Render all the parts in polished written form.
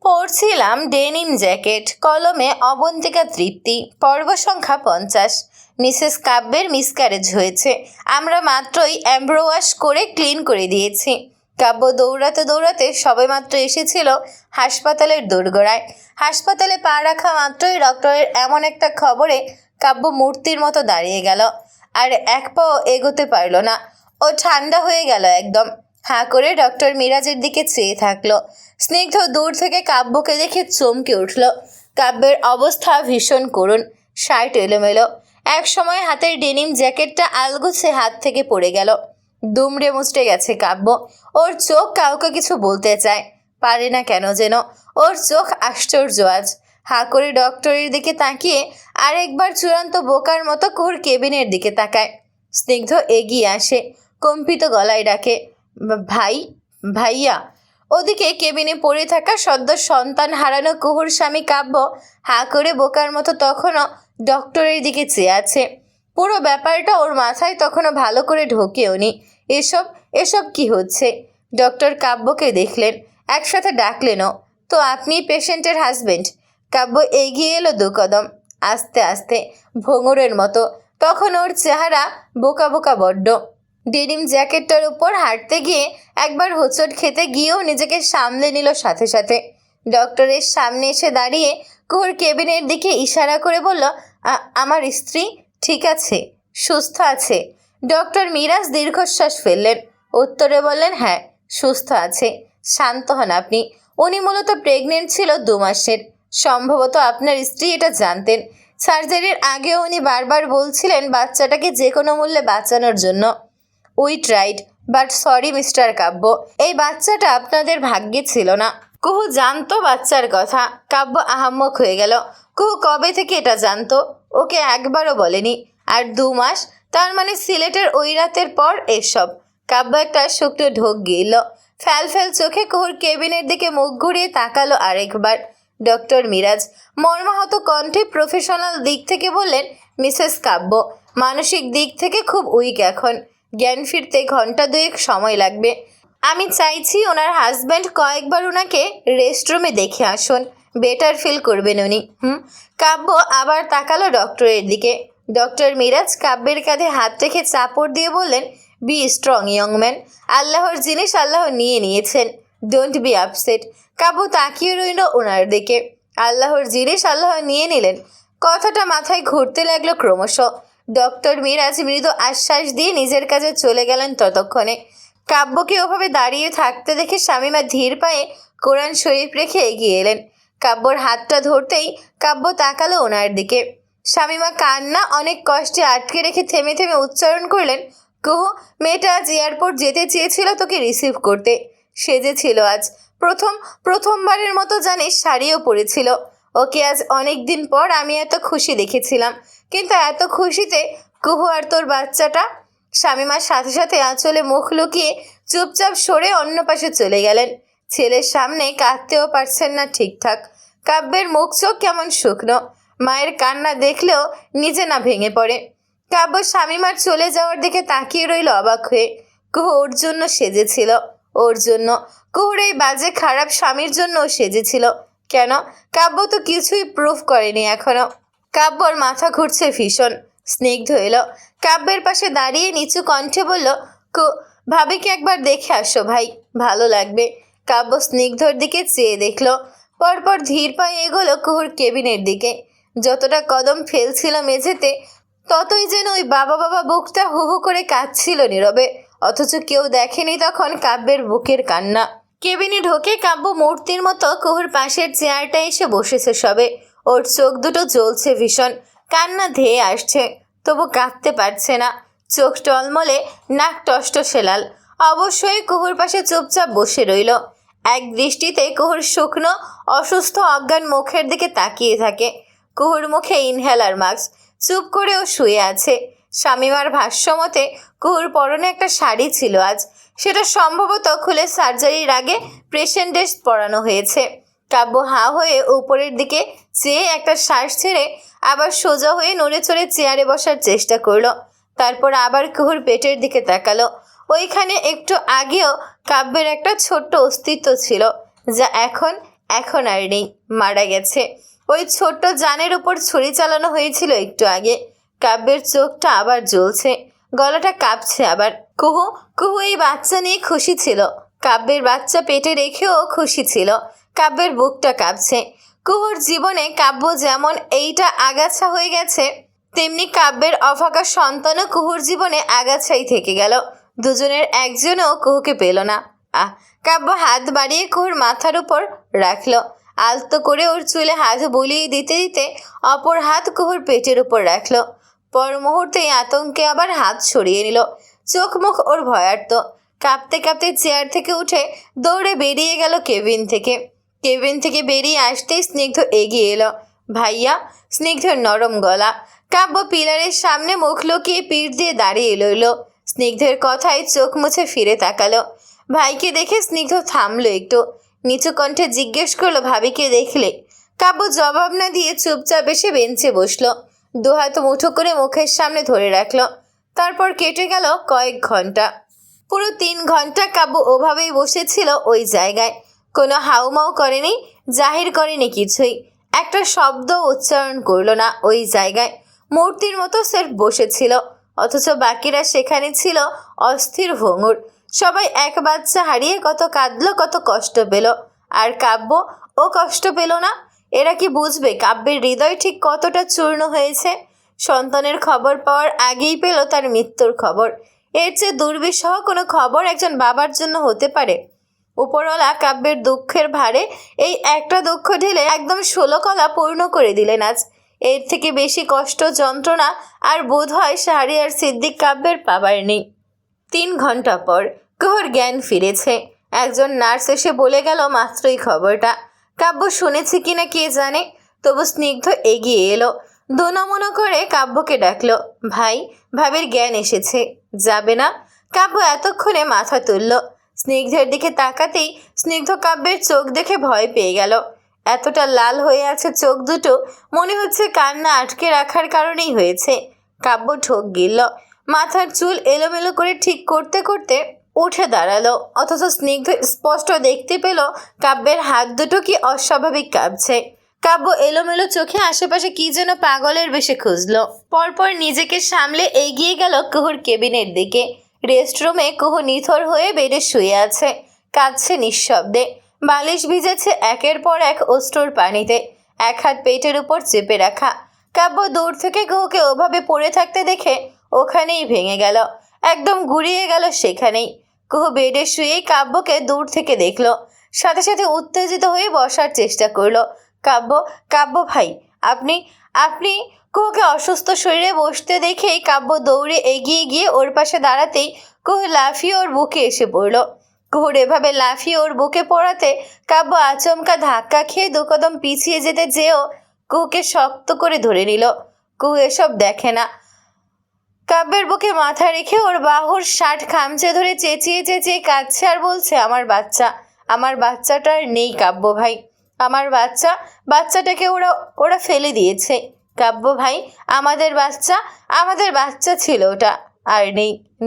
পড়ছিলাম denim jacket, কলমে অবন্তিকা তৃপ্তি, পর্ব সংখ্যা 50। মিসেস কাব্যের মিসক্যারেজ হয়েছে। আমরা মাত্রই অ্যাম্ব্রোয়াশ করে ক্লিন করে দিয়েছি। কাব্য দৌড়াতে দৌড়াতে সবেমাত্র এসেছিল হাসপাতালের দোরগোড়ায়। হাসপাতালে পা রাখা মাত্রই ডক্টরের এমন একটা খবরে কাব্য মূর্তির মতো দাঁড়িয়ে গেল, আর এক পাও এগোতে পারল না। ও ঠান্ডা হয়ে গেল একদম। হাঁ করে ডক্টর মিরাজের দিকে চেয়ে থাকলো। স্নিগ্ধ দূর থেকে কাব্যকে দেখে চমকে উঠল। কাব্যের অবস্থা ভীষণ করুণ, শার্ট এলোমেলো। এক সময় হাতের ডেনিম জ্যাকেটটা আলগোছে হাত থেকে পড়ে গেল। দুমড়ে মুচড়ে গেছে কাব্য। ওর চোখ কাউকে কিছু বলতে চায়, পারে না কেন যেন। ওর চোখ আশ্চর্য আজ। হাঁ করে ডক্টরের দিকে তাকিয়ে আরেকবার চূড়ান্ত বোকার মতো কুহুর কেবিনের দিকে তাকায়। স্নিগ্ধ এগিয়ে আসে, কম্পিত গলায় ডাকে, ভাই, ভাইয়া। ওদিকে কেবিনে পড়ে থাকা সদ্য সন্তান হারানো কুহুর স্বামী কাব্য হাঁ করে বোকার মতো তখনও ডক্টরের দিকে চেয়ে আছে। পুরো ব্যাপারটা ওর মাথায় তখনও ভালো করে ঢোকেওনি। এসব এসব কি হচ্ছে? ডক্টর কাব্যকে দেখলেন, একসাথে ডাকলেনও, তো আপনি পেশেন্টের হাজবেন্ড? কাব্য এগিয়ে এলো 2 কদম, আস্তে আস্তে, ভোঙরের মতো। তখন ওর চেহারা বোকা বোকা বড্ড। ডেনিম জ্যাকেটটার উপর হাঁটতে গিয়ে একবার হোঁচট খেতে গিয়েও নিজেকে সামলে নিল সাথে সাথে। ডক্টরের সামনে এসে দাঁড়িয়ে কুহুর কেবিনের দিকে ইশারা করে বলল, আমার স্ত্রী ঠিক আছে, সুস্থ আছে? ডক্টর মিরাজ দীর্ঘশ্বাস ফেললেন, উত্তরে বললেন, হ্যাঁ, সুস্থ আছে। শান্ত হন আপনি। উনি মূলত প্রেগনেন্ট ছিল 2 মাসের। সম্ভবত আপনার স্ত্রী এটা জানতেন। সার্জারির আগেও উনি বারবার বলছিলেন বাচ্চাটাকে যে কোনো মূল্যে বাঁচানোর জন্য। We tried, but sorry mister Kabya, এই বাচ্চাটা আপনাদের ভাগ্যে ছিল না। কুহু জানতো বাচ্চার কথা। কাব্য আহাম্মক হয়ে গেল। কুহু কবে থেকে এটা জানতো? ওকে একবারও বলেনি। আর 2 মাস, তার মানে সিলেটের ওই রাতের পর এসব। কাব্য একটা শুকনো ঢোক গিলল। ফ্যাল ফ্যাল চোখে কুহুর কেবিনের দিকে মুখ ঘুরিয়ে তাকালো আরেকবার। ডক্টর মিরাজ মর্মাহত কণ্ঠে প্রফেশনাল দিক থেকে বললেন, মিসেস কাব্য মানসিক দিক থেকে খুব উইক এখন। জ্ঞান ফিরতে ঘন্টা 2 সময় লাগবে। আমি চাইছি ওনার হাজব্যান্ড কয়েকবার ওনাকে রেস্টরুমে দেখে আসুন, বেটার ফিল করবেন উনি। কাব্য আবার তাকালো ডক্টরের দিকে। ডক্টর মিরাজ কাব্যের কাঁধে হাত রেখে চাপড় দিয়ে বললেন, বি স্ট্রং ইয়ং ম্যান। আল্লাহর জিনিস আল্লাহ নিয়ে নিয়েছেন, ডোন্ট বি আপসেট। কাব্য তাকিয়ে রইল ওনার দিকে। আল্লাহর জিনিস আল্লাহ নিয়ে নিলেন, কথাটা মাথায় ঘুরতে লাগলো ক্রমশ। ডক্টর মিরাজ মৃদু আশ্বাস দিয়ে নিজের কাছে চলে গেলেন। ততক্ষণে কাব্যকে ওভাবে দাঁড়িয়ে থাকতে দেখে শামীমা ধীর পায়ে কোরআন শরীফ রেখে এগিয়ে এলেন। কাব্যর হাতটা ধরতেই কাব্য তাকালো ওনার দিকে। শামীমা কান্না অনেক কষ্টে আটকে রেখে থেমে থেমে উচ্চারণ করলেন, কুহু, মেয়েটা আজ এয়ারপোর্ট যেতে চেয়েছিল তোকে রিসিভ করতে। সেজেছিল আজ প্রথমবারের মতো জানিস শাড়িও পরেছিল। ওকে আজ অনেক দিন পর আমি এত খুশি দেখেছিলাম, কিন্তু এত খুশিতে কুহু আর তোর বাচ্চাটা। শামীমার সাথে সাথে আঁচলে মুখ লুকিয়ে চুপচাপ সরে অন্য পাশে চলে গেলেন। ছেলের সামনে কাঁদতেও পারছেন না ঠিকঠাক। কাব্যের মুখ চোখ কেমন শুকনো। মায়ের কান্না দেখলেও নিজে না ভেঙে পড়ে। কাব্য শামীমার চলে যাওয়ার দিকে তাকিয়ে রইল অবাক হয়ে। কুহু ওর জন্য সেজেছিল, ওর জন্য, কুহুর এই বাজে খারাপ স্বামীর জন্য সেজেছিল। কেন? কাব্য তো কিছুই প্রুফ করেনি এখনো। কাব্যর মাথা ঘুরছে ভীষণ। স্নিগ্ধ এলো, কাব্যের পাশে দাঁড়িয়ে নিচু কণ্ঠে বলল, ভাবিকে একবার দেখে আসো ভাই, ভালো লাগবে। কাব্য স্নিগ্ধর দিকে চেয়ে দেখল, পরপর ধীর পায়ে এগোলো কুহুর কেবিনের দিকে। যতটা কদম ফেলছিল মেঝেতে, ততই যেন ওই বাবা বাবা বুকটা হু হু করে কাঁদছিল নীরবে। অথচ কেউ দেখেনি তখন কাব্যের বুকের কান্না। কেবিনে ঢোকে কাব্য মূর্তির মতো কুহুর পাশের চেয়ারটা এসে বসেছে সবে। ওর চোখ দুটো জ্বলছে ভীষণ, কান্না ধেয়ে আসছে, তবু কাঁদতে পারছে না। চোখ টলমলে, নাক টসটসে লাল। অবশ্যই কুহুর পাশে চুপচাপ বসে রইল। এক দৃষ্টিতে কুহুর শুকনো অসুস্থ অজ্ঞান মুখের দিকে তাকিয়ে থাকে। কুহুর মুখে ইনহেলার মাস্ক। চুপ করেও শুয়ে আছে। শামীমার ভাষ্য মতে কুহুর পরনে একটা শাড়ি ছিল আজ। সেটা সম্ভবত খুলে সার্জারির আগে পেশেন্ট ড্রেস পরানো হয়েছে। কাব্য হাঁ হয়ে উপরের দিকে চেয়ে একটা শ্বাস ছেড়ে আবার সোজা হয়ে নড়ে চড়ে চেয়ারে বসার চেষ্টা করলো। তারপর আবার কুহুর পেটের দিকে তাকালো। ওইখানে একটু আগেও কাব্যের একটা ছোট্ট অস্তিত্ব ছিল, যা এখন এখন আর নেই, মারা গেছে। ওই ছোট্ট জানের উপর ছুরি চালানো হয়েছিল একটু আগে। কাব্যের চোখটা আবার জ্বলছে, গলাটা কাঁপছে আবার। কুহু কুহু এই বাচ্চা নিয়ে খুশি ছিল, কাব্যের বাচ্চা পেটে রেখেও খুশি ছিল। কাব্যের বুকটা কাঁপছে। কুহুর জীবনে কাব্য যেমন এইটা আগাছা হয়ে গেছে, তেমনি কাব্যের অভাগা সন্তানও কুহুর জীবনে আগাছাই থেকে গেল। দুজনের একজনও কুহুকে পেল না। কাব্য হাত বাড়িয়ে কুহুর মাথার উপর রাখলো। আলতো করে ওর চুলে হাত বুলিয়ে দিতে দিতে অপর হাত কুহুর পেটের উপর রাখলো। পর মুহূর্তেই আতঙ্কে আবার হাত সরিয়ে নিল। চোখ মুখ ওর ভয়ার্ত। কাঁপতে কাঁপতে চেয়ার থেকে উঠে দৌড়ে বেরিয়ে গেল কেবিন থেকে। কেবিন থেকে বেরিয়ে আসতেই স্নিগ্ধ এগিয়ে এলো। ভাইয়া। স্নিগ্ধর নরম গলা। কাব্য পিলারের সামনে মুখ লুকিয়ে পিঠ দিয়ে দাঁড়িয়ে রইল। স্নিগ্ধের কথায় চোখ মুছে ফিরে তাকালো। ভাইকে দেখে স্নিগ্ধ থামলো একটু। নিচু কণ্ঠে জিজ্ঞেস করলো, ভাবিকে দেখলে? কাব্য জবাব না দিয়ে চুপচাপ এসে বেঞ্চে বসলো। দুহাত মুঠো করে মুখের সামনে ধরে রাখলো। তারপর কেটে গেল কয়েক ঘন্টা। পুরো 3 ঘন্টা কাব্য ওভাবেই বসেছিল ওই জায়গায়। কোনো হাউমাউ করেনি, জাহির করেনি কিছুই। একটা শব্দ উচ্চারণ করলো না ওই জায়গায়। মূর্তির মতো সেলফ বসেছিল, অথচ বাকিরা সেখানে ছিল অস্থির ভঙ্গুর। সবাই এক বাচ্চা হারিয়ে কত কাঁদলো, কত কষ্ট পেল। আর কাব্য, ও কষ্ট পেল না? এরা কি বুঝবে কাব্যের হৃদয় ঠিক কতটা চূর্ণ হয়েছে? সন্তানের খবর পাওয়ার আগেই পেল তার মৃত্যুর খবর। এর চেয়ে দুর্বিষহ কোনো খবর একজন বাবার জন্য হতে পারে? উপরওয়ালা কাব্যের দুঃখের ভারে এই একটা দুঃখ ঢেলে একদম 16 কলা পূর্ণ করে দিলেন আজ। এর থেকে বেশি কষ্ট, যন্ত্রণা আর বোধ হয় শাহরিয়ার সিদ্দিক কাব্যের পাবার নেই। 3 ঘন্টা পর কুহুর জ্ঞান ফিরেছে। একজন নার্স এসে বলে গেল মাত্রই খবরটা। কাব্য শুনেছে কিনা কে জানে, তবু স্নিগ্ধ এগিয়ে এলো। দোনমনো করে কাব্যকে ডাকলো, ভাই, ভাবির জ্ঞান এসেছে, যাবে না? কাব্য এতক্ষণে মাথা তুলল। স্নিগ্ধের দিকে তাকাতেই স্নিগ্ধ কাব্যের চোখ দেখে ভয় পেয়ে গেল। এতটা লাল হয়ে আছে চোখ দুটো, মনে হচ্ছে কান্না আটকে রাখার কারণেই হয়েছে। কাব্য ঠোক গিলল। মাথার চুল এলোমেলো করে ঠিক করতে করতে উঠে দাঁড়ালো। অথচ স্নিগ্ধ স্পষ্ট দেখতে পেল কাব্যের হাত দুটো কি অস্বাভাবিক কাঁপছে। কাব্য এলোমেলো চোখে আশেপাশে কি যেন পাগলের বেশে খুঁজলো। পরপর নিজেকে সামলে এগিয়ে গেল কুহুর কেবিনের দিকে। রেস্টরুমে কুহু নিথর হয়ে বেডে শুয়ে আছে, কাঁদছে নিঃশব্দে। বালিশ ভিজেছে একের পর এক অশ্রুর পানিতে, এক হাত পেটের উপর চেপে রাখা। কাব্য দূর থেকে কুহুকে ওভাবে পড়ে থাকতে দেখে ওখানেই ভেঙে গেল, একদম গুড়িয়ে গেল সেখানেই। কুহু বেডে শুয়েই কাব্যকে দূর থেকে দেখলো, সাথে সাথে উত্তেজিত হয়ে বসার চেষ্টা করলো। কাব্য, কাব্য ভাই, আপনি আপনি কুহুকে অসুস্থ শরীরে বসতে দেখেই কাব্য দৌড়ে এগিয়ে গিয়ে ওর পাশে দাঁড়াতেই কুহু লাফিয়ে ওর বুকে এসে পড়ল। কুহুর এভাবে লাফিয়ে ওর বুকে পড়াতে কাব্য আচমকা ধাক্কা খেয়ে 2 কদম পিছিয়ে যেতে যেও কুহুকে শক্ত করে ধরে নিল। কুহু এসব দেখে না। কাব্যের বুকে মাথা রেখে ওর বাহুর শার্ট খামচে ধরে চেঁচিয়ে চেঁচিয়ে কাঁদছে আর বলছে, আমার বাচ্চা, আমার বাচ্চাটা আর নেই কাব্য ভাই, আমার বাচ্চাটাকে ওরা ফেলে দিয়েছে। কাব্য ভাই, আমাদের বাচ্চা ছিল ওটা, আর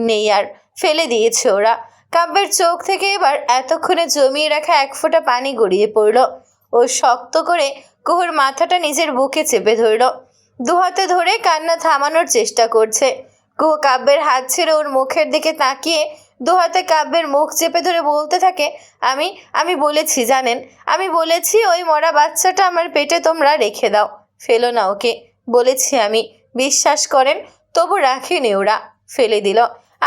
নেই আর, ফেলে দিয়েছে ওরা। কাব্যের চোখ থেকে এবার এতক্ষণে জমিয়ে রাখা 1 ফোঁটা পানি গড়িয়ে পড়ল। ও শক্ত করে কুহুর মাথাটা নিজের বুকে চেপে ধরল। 2 হাতে ধরে কান্না থামানোর চেষ্টা করছে। কুহু কাব্যের হাত ছেড়ে ওর মুখের দিকে তাকিয়ে 2 হাতে কাব্যের মুখ চেপে ধরে বলতে থাকে, আমি বলেছি জানেন, আমি বলেছি ওই মরা বাচ্চাটা আমার পেটে তোমরা রেখে দাও, ফেলো না ওকে, বলেছি আমি, বিশ্বাস করেন। তবু রাখেনি ওরা, ফেলে দিল।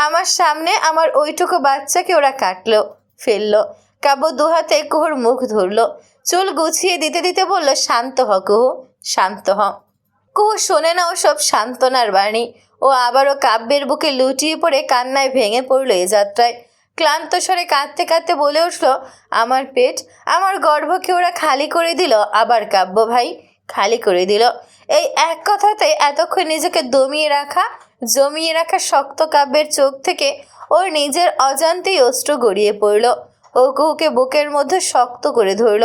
আমার সামনে আমার ওইটুকু বাচ্চাকে ওরা কাটলো, ফেললো। কাব্য 2 হাতে কুহুর মুখ ধরল, চুল গুছিয়ে দিতে দিতে বলল, শান্ত হ কুহু, শান্ত হ। কুহু শোনে না ওসব সান্ত্বনার বাণী। ও আবারও কাব্যের বুকে লুটিয়ে পড়ে কান্নায় ভেঙে পড়ল এ যাত্রায়। ক্লান্ত স্বরে কাঁদতে কাঁদতে বলে উঠল, আমার পেট, আমার গর্ভকে ওরা খালি করে দিল, আবার কাব্য ভাই, খালি করে দিল। এই এক কথাতে এতক্ষণ নিজেকে জমিয়ে রাখা শক্ত কাব্যের চোখ থেকে ওর নিজের অজান্তেই অশ্রু গড়িয়ে পড়ল। ও কুহুকে বুকের মধ্যে শক্ত করে ধরল,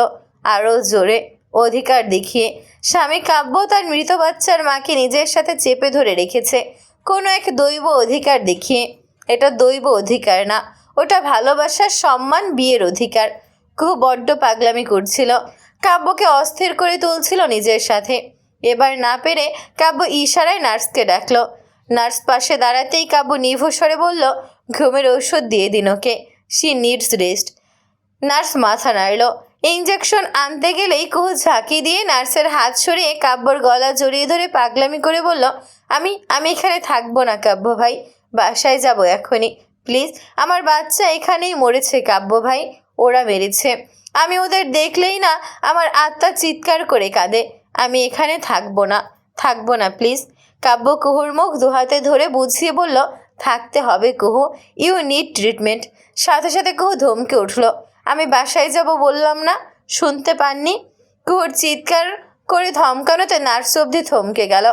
আরও জোরে, অধিকার দেখিয়ে। স্বামী কাব্য তার মৃত বাচ্চার মাকে নিজের সাথে চেপে ধরে রেখেছে কোনো এক দৈব অধিকার দেখিয়ে। এটা দৈব অধিকার না, ওটা ভালোবাসার, সম্মান, বিয়ের অধিকার। কুহু বড্ড পাগলামি করছিল, কাব্যকে অস্থির করে তুলছিল নিজের সাথে। এবার না পেরে কাব্য ইশারায় নার্সকে ডাকলো। নার্স পাশে দাঁড়াতেই কাব্য নিভস্বরে বলল, ঘুমের ঔষধ দিয়ে দিন ওকে, শি নিডস রেস্ট। নার্স মাথা নাড়ল। ইঞ্জেকশন আনতে গেলেই কুহু ঝাঁকি দিয়ে নার্সের হাত সরিয়ে কাব্যর গলা জড়িয়ে ধরে পাগলামি করে বলল, আমি আমি এখানে থাকবো না কাব্য ভাই, বাসায় যাব এখনই প্লিজ। আমার বাচ্চা এখানেই মরেছে কাব্য ভাই, ওরা মেরেছে। আমি ওদের দেখলেই না আমার আত্মা চিৎকার করে কাঁদে। আমি এখানে থাকবো না প্লিজ। কাব্য কুহুর মুখ দুহাতে ধরে বুঝিয়ে বলল, থাকতে হবে কুহু, ইউ নিড ট্রিটমেন্ট। সাথে সাথে কুহু ধমকে উঠল, আমি বাসায় যাব বললাম না, শুনতে পাননি? কুহুর চিৎকার করে ধমকানোতে নার্স অবধি থমকে গেল।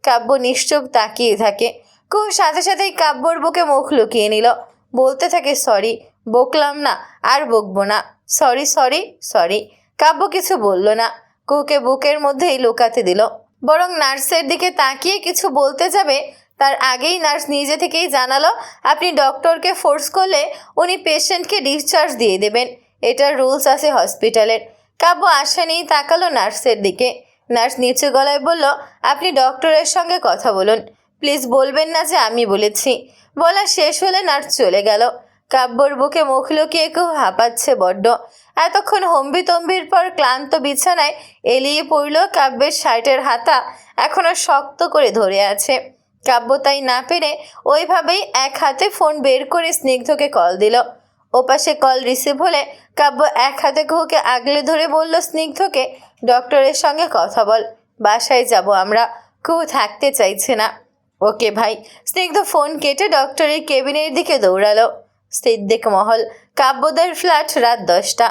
কাব্য নিশ্চুপ তাকিয়ে থাকে। কুহু সাথে সাথেই কাব্যর বুকে মুখ লুকিয়ে নিল। বলতে থাকে, সরি, বকলাম না, আর বকবো না, সরি সরি সরি। কাব্য কিছু বলল না, কুহুকে বুকের মধ্যেই লুকাতে দিল। বরং নার্সের দিকে তাকিয়ে কিছু বলতে যাবে তার আগেই নার্স নিজে থেকেই জানালো, আপনি ডক্টরকে ফোর্স করলে উনি পেশেন্টকে ডিসচার্জ দিয়ে দেবেন, এটার রুলস আছে হসপিটালের। কাব্য আশা নিয়েই তাকালো নার্সের দিকে। নার্স নিচু গলায় বলল, আপনি ডক্টরের সঙ্গে কথা বলুন, প্লিজ বলবেন না যে আমি বলেছি। বলা শেষ হলে নার্স চলে গেল। কাব্যর বুকে মুখ লুকিয়ে কেউ হাঁপাচ্ছে বড্ড। এতক্ষণ হম্বিতম্বির পর ক্লান্ত বিছানায় এলিয়ে পড়ল। কাব্যের শার্টের হাতা এখনো শক্ত করে ধরে আছে। কাব্য তাই না পেরে ওইভাবেই এক হাতে ফোন বের করে স্নিগ্ধকে কল দিল। ওপাশে কল রিসিভ হলে কাব্য এক হাতে কুহুকে আগলে ধরে বলল স্নিগ্ধকে, ডক্টরের সঙ্গে কথা বল, বাসায় যাব আমরা, কুহু থাকতে চাইছে না। ওকে ভাই। স্নিগ্ধ ফোন কেটে ডক্টরের কেবিনের দিকে দৌড়ালো। সিদ্দিক মহল, কাব্যদের ফ্ল্যাট, রাত 10টা।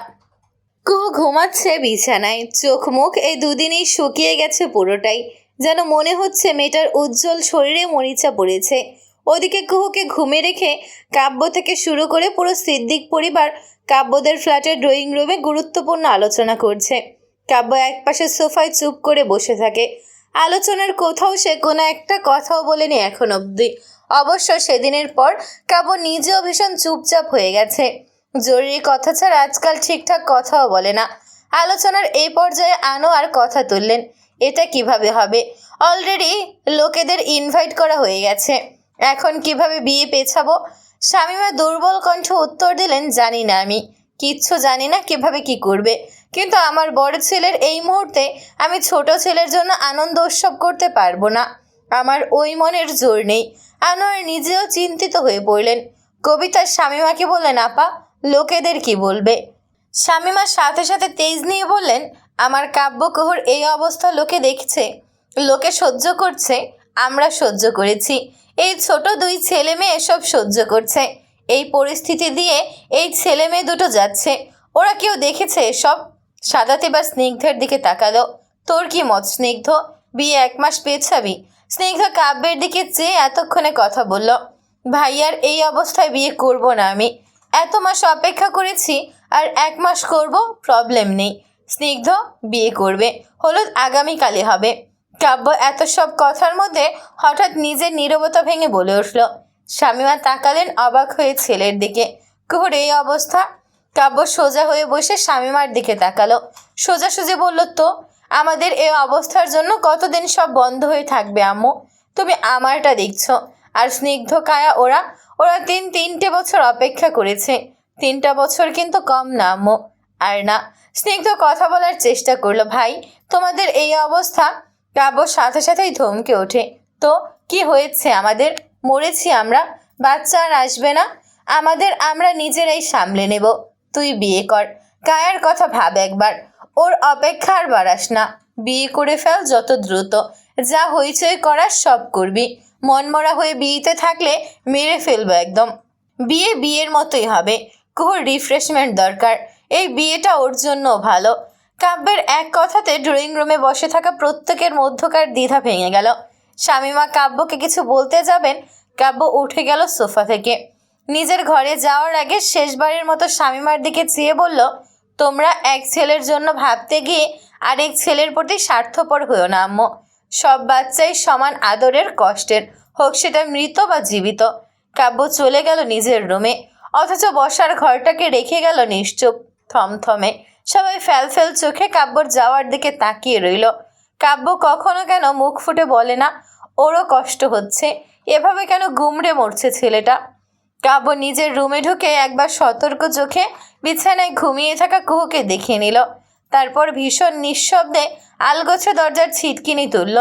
কুহু ঘুমাচ্ছে বিছানায়। চোখ মুখ এই দুদিনেই শুকিয়ে গেছে পুরোটাই, যেন মনে হচ্ছে মেয়েটার উজ্জ্বল শরীরে মরিচা পড়েছে। ওদিকে কুহুকে ঘুমে রেখে কাব্য থেকে শুরু করে পুরো সিদ্দিক পরিবার কাব্যদের ফ্ল্যাটের ড্রয়িং রুমে গুরুত্বপূর্ণ আলোচনা করছে। কাব্য একপাশে সোফায় চুপ করে বসে থাকে। আলোচনার কোথাও সে কোনো একটা কথাও বলেনি এখন অবধি। অবশ্য সেদিনের পর কাব্য নিজেও ভীষণ চুপচাপ হয়ে গেছে। জরুরি কথা ছাড়া আজকাল ঠিকঠাক কথাও বলে না। আলোচনার এই পর্যায়ে আনোয়ার কথা তুললেন, এটা কিভাবে হবে? অলরেডি লোকেদের ইনভাইট করা হয়ে গেছে, এখন কিভাবে বিয়ে পেছাবো? শামীমা দুর্বল কণ্ঠ উত্তর দিলেন, জানি না, আমি কিচ্ছু জানি না কিভাবে কি করবে, কিন্তু আমার বড় ছেলের এই মুহূর্তে আমি ছোট ছেলের জন্য আনন্দ উৎসব করতে পারবো না, আমার ওই মনের জোর নেই। আনোয়ার নিজেও চিন্তিত হয়ে পড়লেন। কবিতার শামীমাকে বললেন, আপা, লোকেদের কি বলবে? শামীমা সাথে সাথে তেজ নিয়ে বললেন, আমার কাব্য কুহুর এই অবস্থা লোকে দেখছে, লোকে সহ্য করছে, আমরা সহ্য করেছি, এই ছোট 2 ছেলে মেয়ে এসব সহ্য করছে। এই পরিস্থিতি দিয়ে এই ছেলে মেয়ে দুটো যাচ্ছে, ওরা কেউ দেখেছে এসব? সাদাত এবার স্নিগ্ধের দিকে তাকালো। তোর কি মত স্নিগ্ধ, বিয়ে 1 মাস পেছাবি? স্নিগ্ধ কাব্যের দিকে চেয়ে এতক্ষণে কথা বলল, ভাইয়ার এই অবস্থায় বিয়ে করব না আমি, এত মাস অপেক্ষা করেছি, আর 1 মাস করব, প্রবলেম নেই। স্নিগ্ধ বিয়ে করবে, হলুদ আগামীকালে হবে। কাব্য এত সব কথার মধ্যে হঠাৎ নিজের নীরবতা ভেঙে বলে উঠল। শামীমা তাকালেন অবাক হয়ে ছেলের দিকে। কুহুর এই অবস্থা? কাব্য সোজা হয়ে বসে শামীমার দিকে তাকালো। সোজাসুজি বলল, তো আমাদের এই অবস্থার জন্য কতদিন সব বন্ধ হয়ে থাকবে আম্মু? তুমি আমারটা দেখছো, আর স্নিগ্ধ কায়া ওরা 3টে বছর অপেক্ষা করেছে। 3টা বছর কিন্তু কম না আম্মু। আর না। স্নিগ্ধ কথা বলার চেষ্টা করলো, ভাই তোমাদের এই অবস্থা। কাব্য সাথে সাথেই ধমকে ওঠে, তো কি হয়েছে আমাদের? মরেছি আমরা, বাচ্চা আর আসবে না আমাদের, আমরা নিজেরাই সামলে নেব। তুই বিয়ে কর, কায়ার কথা ভাব একবার, ওর অপেক্ষা আর বাড়াস না, বিয়ে করে ফেল যত দ্রুত, যা হইচই করার সব করবি। মনমরা হয়ে বিয়েতে থাকলে মেরে ফেলবো একদম। বিয়ের মতোই হবে। কুহুর রিফ্রেশমেন্ট দরকার, এই বিয়েটা ওর জন্য ভালো। কাব্যের এক কথাতে ড্রয়িং রুমে বসে থাকা প্রত্যেকের মধ্যকার দ্বিধা ভেঙে গেল। শামীমা কাব্যকে কিছু বলতে যাবেন, কাব্য উঠে গেল সোফা থেকে। নিজের ঘরে যাওয়ার আগে শেষবারের মতো শামীমার দিকে চেয়ে বলল, তোমরা এক ছেলের জন্য ভাবতে গিয়ে আরেক ছেলের প্রতি স্বার্থপর হয়েও না আম্মু। সব বাচ্চাই সমান আদরের, কষ্টের, হোক সেটা মৃত বা জীবিত। কাব্য চলে গেল নিজের রুমে, অথচ বসার ঘরটাকে রেখে গেল নিশ্চুপ। থমথমে। সবাই ফ্যালফ্যাল চোখে কাব্যর যাওয়ার দিকে তাকিয়ে রইল। কাব্য কখনো কেন মুখ ফুটে বলে না ওরও কষ্ট হচ্ছে, এভাবে কেন গুমড়ে মরছে ছেলেটা। কাব্য নিজের রুমে ঢুকে একবার সতর্ক চোখে বিছানায় ঘুমিয়ে থাকা কুহুকে দেখে নিল। তারপর ভীষণ নিঃশব্দে আলগোছে দরজার ছিটকিনি তুলল।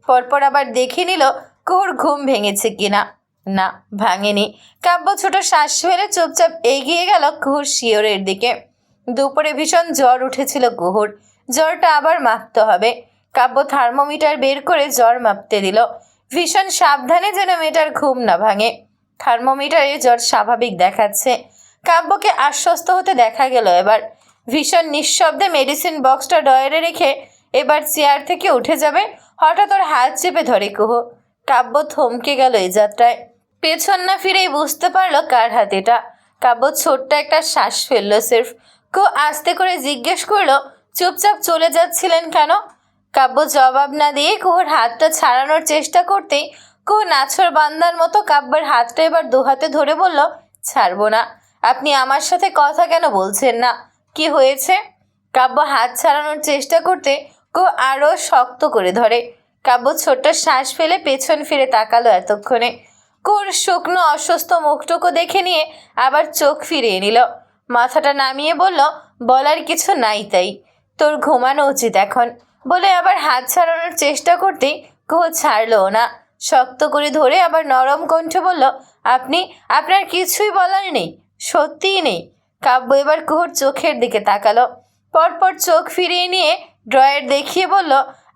পরপর আবার দেখে নিল কুহুর ঘুম ভেঙেছে কিনা। না, ভাঙেনি। কাব্য ছোট শ্বাস ফেলে চুপচাপ এগিয়ে গেল কুহুর শিয়রের দিকে। দুপুরে ভীষণ জ্বর উঠেছিল কুহুর। জ্বরটা আবার মাপতে হবে। কাব্য থার্মোমিটার বের করে জ্বর মাপতে দিল, ভীষণ সাবধানে যেন মেয়েটার ঘুম না ভাঙে। থার্মোমিটারে জ্বর স্বাভাবিক দেখাচ্ছে। কাব্যকে আশ্বস্ত হতে দেখা গেল এবার। ভীষণ নিঃশব্দে মেডিসিন বক্সটা ডয়ারে রেখে এবার চেয়ার থেকে উঠে যাবে, হঠাৎ ওর হাত চেপে ধরে কুহু। কাব্য থমকে গেল এই যাত্রায়। পেছন না ফিরেই বুঝতে পারলো কার হাত এটা। কাব্য ছোট্ট একটা শ্বাস ফেললো সির্ফ। কুহু আস্তে করে জিজ্ঞেস করলো, চুপচাপ চলে যাচ্ছিলেন কেন? কাব্য জবাব না দিয়ে কুহুর হাতটা ছাড়ানোর চেষ্টা করতেই কুহু নাছর বান্দার মতো কাব্যের হাতটা এবার দুহাতে ধরে বলল, ছাড়বো না। আপনি আমার সাথে কথা কেন বলছেন না? কি হয়েছে? কাব্য হাত ছাড়ানোর চেষ্টা করতে কুহু আরও শক্ত করে ধরে। কাব্য ছোট্ট শ্বাস ফেলে পেছন ফিরে তাকালো এতক্ষণে। কুহুর শুকনো অসুস্থ মুখটুকু দেখে নিয়ে আবার চোখ ফিরিয়ে নিল। মাথাটা নামিয়ে বলল, বলার কিছু নাই তাই। তোর ঘুমানো উচিত এখন, বলে আবার হাত ছাড়ানোর চেষ্টা করতেই কুহু ছাড়লো না। শক্ত করে ধরে আবার নরম কণ্ঠে বলল, আপনার কিছুই বলার নেই? সত্যিই নেই? কাব্য এবার কুহুর চোখের দিকে তাকালো। পরপর চোখ ফিরিয়ে নিয়ে ড্রয়ার দেখিয়ে বলল,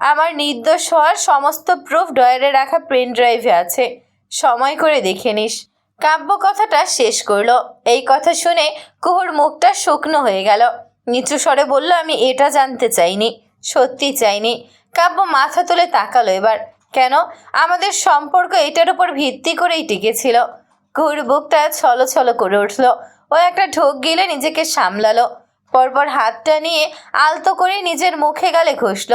আমার নির্দোষ হওয়ার সমস্ত প্রুফ ড্রয়ারে রাখা পেন ড্রাইভে আছে, সময় করে দেখে নিস। কাব্য কথাটা শেষ করলো। এই কথা শুনে কুহুর মুখটা শুকনো হয়ে গেল। নিচু স্বরে বলল, আমি এটা জানতে চাইনি, সত্যি চাইনি। কাব্য মাথা তুলে তাকালো এবার। কেন? আমাদের সম্পর্ক এটার উপর ভিত্তি করেই টিকেছিল। কুহুর বুকটা ছলছল করে উঠল। ও একটা ঢোক গিলে নিজেকে সামলালো। পরপর হাতটা নিয়ে আলতো করে নিজের মুখে গালে ঘষল।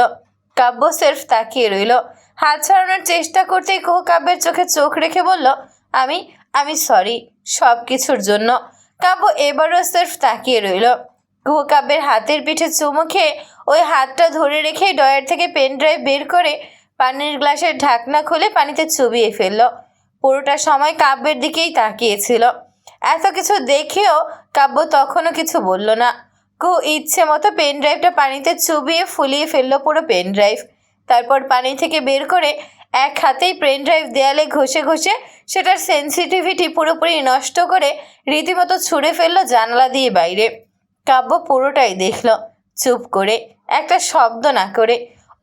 কাব্য সির্ফ তাকিয়ে রইল। হাত ছাড়ানোর চেষ্টা করতেই কুহু কাব্যের চোখে চোখ রেখে বলল, আমি সরি সব কিছুর জন্য। কাব্য এবারও সির্ফ তাকিয়ে রইল। কুহু কাব্যের হাতের পিঠে চুমু খেয়ে ওই হাতটা ধরে রেখেই ডয়ার থেকে পেন ড্রাইভ বের করে পানির গ্লাসের ঢাকনা খুলে পানিতে চুবিয়ে ফেলল। পুরোটা সময় কাব্যের দিকেই তাকিয়েছিল। এত কিছু দেখেও কাব্য তখনও কিছু বলল না। কুহু ইচ্ছে মতো পেন ড্রাইভটা পানিতে চুবিয়ে ফুলিয়ে ফেলল পুরো পেন ড্রাইভ। তারপর পানি থেকে বের করে এক হাতেই পেন ড্রাইভ দেয়ালে ঘষে ঘষে সেটার সেন্সিটিভিটি পুরোপুরি নষ্ট করে রীতিমতো ছুঁড়ে ফেলল জানালা দিয়ে বাইরে। কাব্য পুরোটাই দেখল, চুপ করে, একটা শব্দ না করে।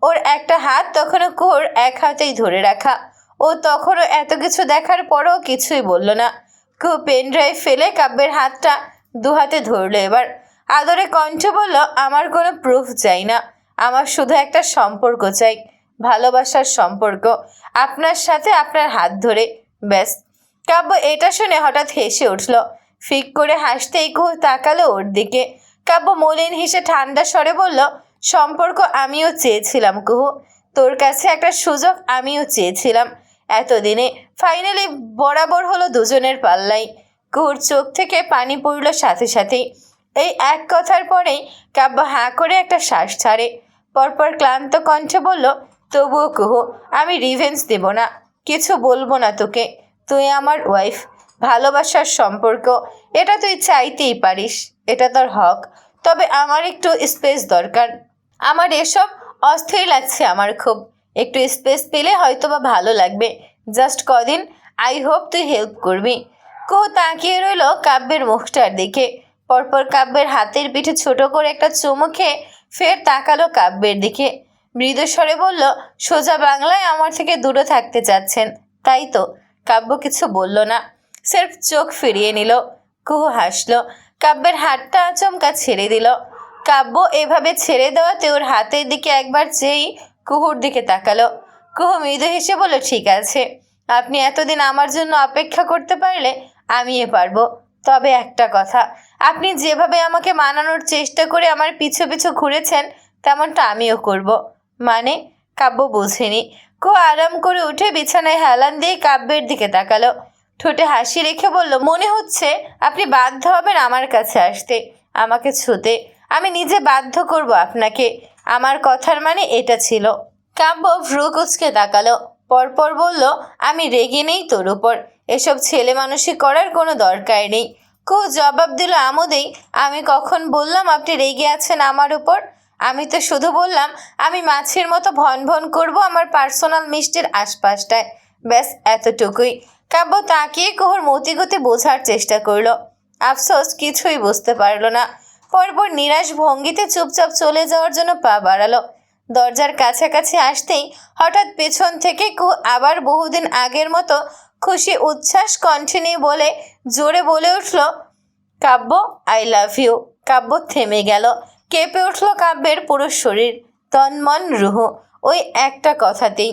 ওর একটা হাত তখনও কুহুর এক হাতেই ধরে রাখা। ও তখনও এত কিছু দেখার পরও কিছুই বলল না। কুহু পেন ড্রাইভ ফেলে কাব্যের হাতটা দুহাতে ধরলো এবার। আদরে কণ্ঠে বলল, আমার কোনো প্রুফ চাই না, আমার শুধু একটা সম্পর্ক চাই, ভালোবাসার সম্পর্ক, আপনার সাথে আপনার হাত ধরে, ব্যাস। কাব্য এটা শুনে হঠাৎ হেসে উঠল। ফিক করে হাসতেই কুহু তাকালো ওর দিকে। কাব্য মলিন হেসে ঠান্ডা স্বরে বলল, সম্পর্ক আমিও চেয়েছিলাম কুহু, তোর কাছে একটা সুযোগ আমিও চেয়েছিলাম এতদিনে। ফাইনালি বরাবর হলো দুজনের পাল্লাই। কুহুর চোখ থেকে পানি পড়ল সাথে সাথেই। এই এক কথার পরেই কাব্য হাঁ করে একটা শ্বাস ছাড়ে। পরপর ক্লান্ত কণ্ঠে বলল, তবুও কুহু, আমি রিভেঞ্জ দেব না, কিছু বলবো না তোকে। তুই আমার ওয়াইফ, ভালোবাসার সম্পর্ক, এটা তুই চাইতেই পারিস, এটা তোর হক। তবে আমার একটু স্পেস দরকার। আমার এসব অস্থির লাগছে, আমার খুব একটু স্পেস পেলে হয়তো বা ভালো লাগবে। জাস্ট কদিন, আই হোপ তুই হেল্প করবি। কুহু তাকিয়ে রইল কাব্যের মুখটার দিকে। পরপর কাব্যের হাতের পিঠে ছোট করে একটা চুমু খেয়ে ফের তাকালো কাব্যের দিকে। মৃদু স্বরে বলল, সোজা বাংলায় আমার থেকে দূরে থাকতে চাচ্ছেন, তাই তো? কাব্য কিছু বলল না, সির্ফ চোখ ফিরিয়ে নিল। কুহু হাসলো। কাব্যের হাতটা আচমকা ছেড়ে দিল। কাব্য এভাবে ছেড়ে দেওয়াতে ওর হাতের দিকে একবার চেয়েই কুহুর দিকে তাকালো। কুহু মৃদু হেসে বলল, ঠিক আছে, আপনি এতদিন আমার জন্য অপেক্ষা করতে পারলে আমিও পারবো। তবে একটা কথা, আপনি যেভাবে আমাকে মানানোর চেষ্টা করে আমার পিছু পিছু ঘুরেছেন তেমনটা আমিও করব। মানে? কাব্য বোঝেনি। কুহু আরাম করে উঠে বিছানায় হেলান দিয়ে কাব্যের দিকে তাকালো। ঠোঁটে হাসি রেখে বলল, মনে হচ্ছে আপনি বাধ্য হবেন আমার কাছে আসতে। আমাকে ছুতে। আমি নিজে বাধ্য করব আপনাকে। আমার কথার মানে এটা ছিল। কাব্য ভ্রু কুচকে তাকালো, পরপর বলল, আমি রেগে নেই তোর উপর। এসব ছেলে মানুষই করার কোনো দরকার নেই। জবাব দিল আমোদেই। আমি কখন বললাম আপনি রেগে আছেন আমার উপর? আমি তো শুধু বললাম আমি মাছের মতো ভন ভন করবো আমার পার্সোনাল মিষ্টির আশপাশটায়। ব্যাস এতটুকুই। কাব্য তাকিয়ে কুহুর মতিগতি বোঝার চেষ্টা করলো। আফসোস কিছুই বুঝতে পারলো না। পরপর নিরাশ ভঙ্গিতে চুপচাপ চলে যাওয়ার জন্য পা বাড়ালো। দরজার কাছাকাছি আসতেই হঠাৎ পেছন থেকে কুহু আবার বহুদিন আগের মতো খুশি উচ্ছ্বাস কণ্ঠে নিয়ে বলে জোরে বলে উঠল, কাব্য, আই লাভ ইউ। কাব্য থেমে গেল। কেঁপে উঠল কাব্যের পুরো শরীর, তন মন রুহ, ওই একটা কথাতেই।